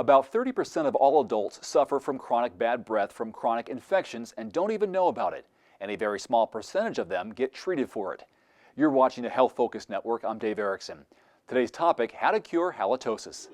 About 30% of all adults suffer from chronic bad breath from chronic infections and don't even know about it, and a very small percentage of them get treated for it. You're watching the Health Focus Network. I'm Dave Erickson. Today's topic, how to cure halitosis.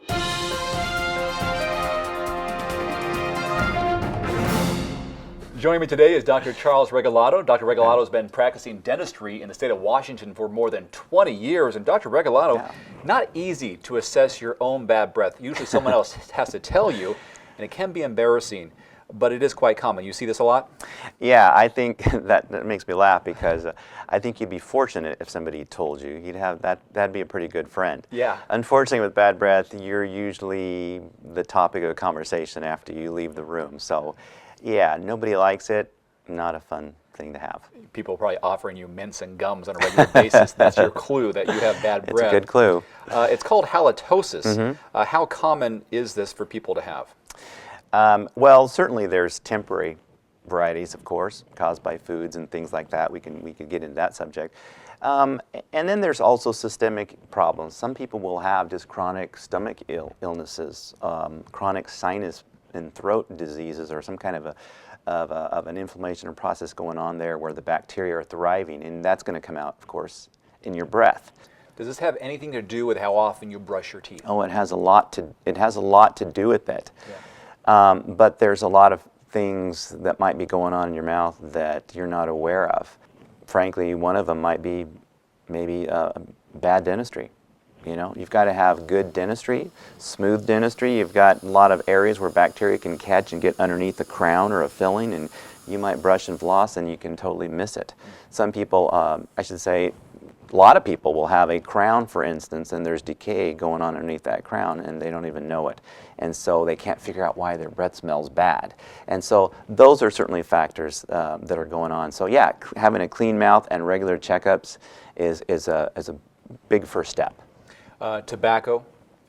Joining me today is Dr. Charles Regalado. Dr. Regalado has been practicing dentistry in the state of Washington for more than 20 years. And Dr. Regalado, not easy to assess your own bad breath. Usually someone else has to tell you, and it can be embarrassing, but it is quite common. You see this a lot? Yeah, I think that makes me laugh because I think you'd be fortunate if somebody told you. You'd have that'd be a pretty good friend. Yeah. Unfortunately, with bad breath, you're usually the topic of conversation after you leave the room. So, yeah, nobody likes it. Not a fun thing to have. People are probably offering you mints and gums on a regular basis. That's your clue that you have bad breath. It's a good clue. It's called halitosis. How common is this for people to have? Well, certainly there's temporary varieties, of course, caused by foods and things like that. We could get into that subject. And then there's also systemic problems. Some people will have just chronic stomach illnesses, chronic sinus and throat diseases, or some kind of an inflammation or process going on there where the bacteria are thriving, and that's going to come out, of course, in your breath. Does this have anything to do with how often you brush your teeth? Oh, it has a lot to do with it. Yeah. But there's a lot of things that might be going on in your mouth that you're not aware of. Frankly, one of them might be maybe bad dentistry. You know, you've got to have good dentistry, smooth dentistry. You've got a lot of areas where bacteria can catch and get underneath the crown or a filling, and you might brush and floss and you can totally miss it. Some people, I should say, a lot of people will have a crown, for instance, and there's decay going on underneath that crown and they don't even know it. And so they can't figure out why their breath smells bad. And so those are certainly factors that are going on. So yeah, having a clean mouth and regular checkups is a big first step. Tobacco,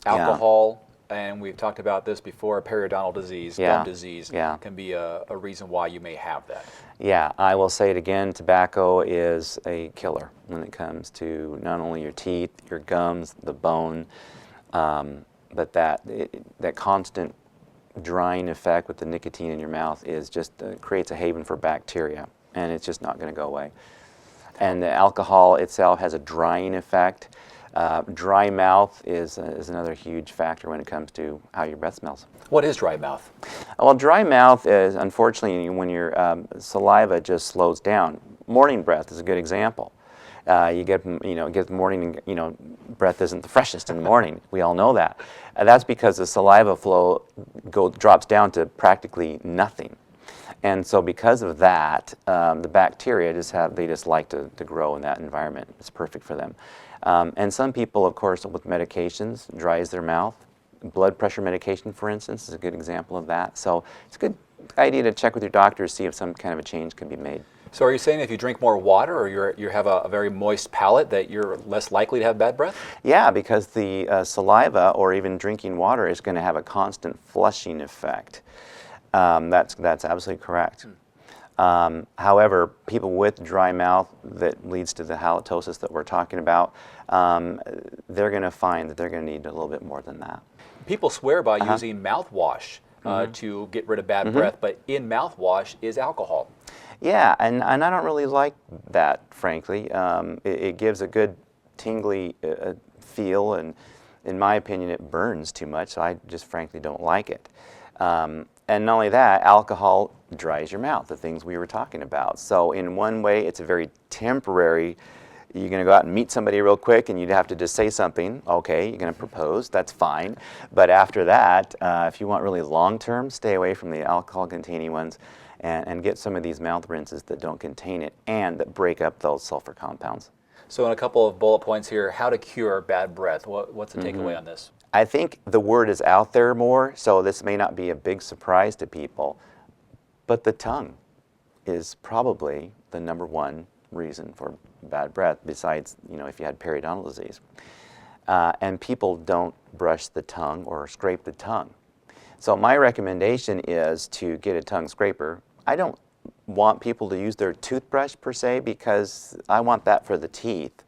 alcohol, and we've talked about this before, periodontal disease, gum disease can be a reason why you may have that. Yeah, I will say it again, tobacco is a killer when it comes to not only your teeth, your gums, the bone, but that constant drying effect with the nicotine in your mouth is just creates a haven for bacteria, and it's just not going to go away. And the alcohol itself has a drying effect. Dry mouth is another huge factor when it comes to how your breath smells. What is dry mouth? Well, dry mouth is, unfortunately, when your saliva just slows down. Morning breath is a good example. You get morning, breath isn't the freshest in the morning. We all know that. That's because the saliva flow drops down to practically nothing. And so because of that, the bacteria just like to grow in that environment. It's perfect for them. And some people, of course, with medications, dries their mouth. Blood pressure medication, for instance, is a good example of that. So it's a good idea to check with your doctor to see if some kind of a change can be made. So are you saying if you drink more water or you have a very moist palate that you're less likely to have bad breath? Yeah, because the saliva or even drinking water is going to have a constant flushing effect. That's absolutely correct. However, people with dry mouth that leads to the halitosis that we're talking about, they're going to find that they're going to need a little bit more than that. People swear by using mouthwash to get rid of bad breath, but in mouthwash is alcohol. Yeah, and I don't really like that, frankly. It gives a good tingly feel, and in my opinion, it burns too much, so I just frankly don't like it. And not only that, alcohol dries your mouth, the things we were talking about. So in one way, it's a very temporary, you're going to go out and meet somebody real quick and you'd have to just say something. Okay, you're going to propose, that's fine. But after that, if you want really long-term, stay away from the alcohol-containing ones and get some of these mouth rinses that don't contain it and that break up those sulfur compounds. So in a couple of bullet points here, how to cure bad breath. What's the takeaway on this? I think the word is out there more, so this may not be a big surprise to people, but the tongue is probably the #1 reason for bad breath, besides, if you had periodontal disease. And people don't brush the tongue or scrape the tongue. So my recommendation is to get a tongue scraper. I don't want people to use their toothbrush per se, because I want that for the teeth.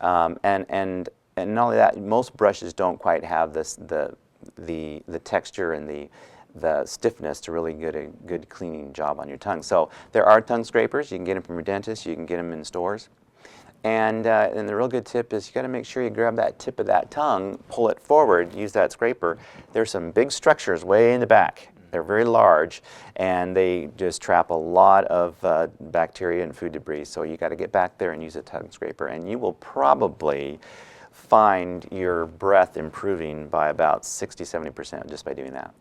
And not only that, most brushes don't quite have the the texture and the stiffness to really get a good cleaning job on your tongue. So there are tongue scrapers. You can get them from your dentist. You can get them in stores. And the real good tip is you got to make sure you grab that tip of that tongue, pull it forward, use that scraper. There's some big structures way in the back. They're very large, and they just trap a lot of bacteria and food debris. So you got to get back there and use a tongue scraper, and you will probably find your breath improving by about 60–70% just by doing that.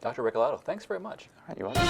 Dr. Regalado, thanks very much. All right, you're welcome.